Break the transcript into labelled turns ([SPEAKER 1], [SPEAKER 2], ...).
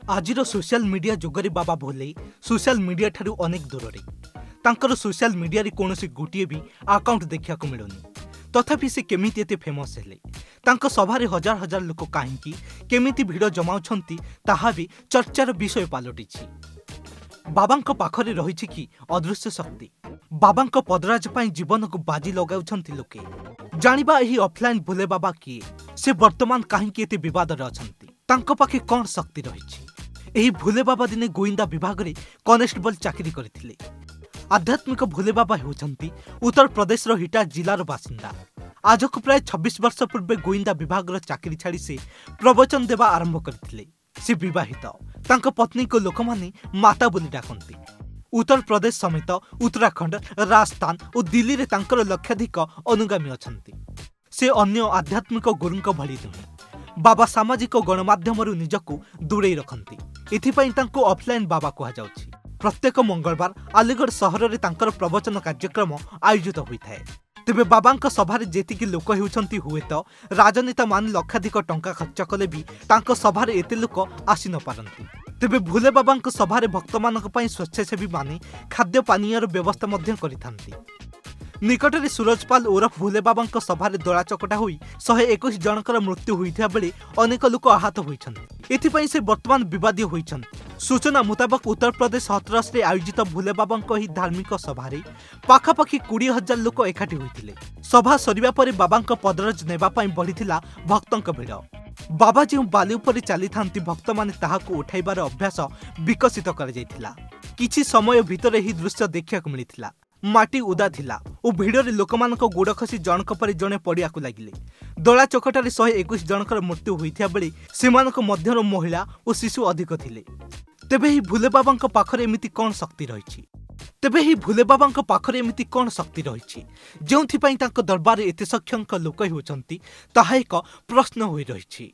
[SPEAKER 1] आजिर social media जुगरे बाबा भोले social media ठारू अनेक दूर तांकर सोशल मीडिया रे कोनोसी गोटिए भी अकाउंट देखा मिलुनी तथापि से केमिति एते फेमस हेले तांको सभारे हजार हजार लोक काहींकी केमिति भिड़ जमाउछंती ताहा भी चर्चार विषय पालटिछि। बाबांको पाखरे रहिछि कि अदृश्य शक्ति बाबांको पदराज पई जीवन को बाजी लगाउछंती लोके जानिबा एही ऑफलाइन भोले बाबा किए से वर्तमान काहींकी एते विवाद रे अछंती तांको पाखे कोन शक्ति रहिछि। एही भोले बाबा दिने गोइंदा विभाग रे कॉन्स्टेबल चाकरी करथिले। आध्यात्मिक भोले बाबा होउछंती उत्तर प्रदेश रो हिटा जिलार बासिंदा। आज को प्राय 26 वर्ष पूर्व गोइंदा विभाग रो चाकरी छाड़ी से प्रवचन देवा आरंभ करथिले। से विवाहित तांको पत्नी को लोक माने माता बोली डाकंती। उत्तर प्रदेश समेत उत्तराखंड राजस्थान और दिल्ली रे तांकर लक्षाधिक अनुगामी अछंती। से अन्य आध्यात्मिक गुरुंक भली नुहे बाबा सामाजिक गणमाध्यम निजको दूरे रखंती। एथिपई तांको ऑफलाइन बाबा कहा जाउछि। प्रत्येक मंगलवार अलीगढ़ सहर में तांकर प्रवचन कार्यक्रम आयोजित होता है। तेबे बाबांक सभारे जेतिकी लोक हेउछंती हुए तो राजनेता मान लक्षाधिक टंका खर्च कले भी तांको सभारे एते लोक आसी न पारंती। तेबे भोले बाबांक सभारे भक्त मानक पई स्वच्छासेवी माने खाद्य पानीयर व्यवस्था मध्य करिथांती। निकटरे सूरजपाल ओरफ भोले बाबांक सभारे दला चकटा होई 121 जनकर मृत्यु होइथिया बेले अनेक लोक आहत होइछंती। एथिपई से वर्तमान विवादी होइछंती। सूचना मुताबक उत्तर प्रदेश हथरस रे आयोजित भोले बाबांक ही धार्मिक सभारे पाखापाखि 20,000 लोक एकाठी होइथिले। सभा सरिबा परे बाबांक पदरज नेबा पई बढ़िथिला भक्तंक भिड़। बाबा जो बाली उपरे चली थांती भक्त माने ताहाको उठाइबार अभ्यास विकसित कर जायथिला। किछि समय भितर ही दृश्य देखिया मिलिथिला। माटी उदा थिला और भिड़रे लोकमानक गोड़ खसी जनक पर जणे पड़िया को लागिले। दला चकटारे 121 जनकर मृत्यु होइथिया बेले सेमानक मध्यर महिला और शिशु अधिक थिले। तेबे ही भोले बाबांक पाखरे एमिति कोन शक्ति रहिछि। तेबे ही भोले बाबांक पाखरे एमिति कोन शक्ति रहिछि जेउथि पई तांको दरबार एते संख्यक लोक होउछंती ताहा एक प्रश्न होई रहिछि।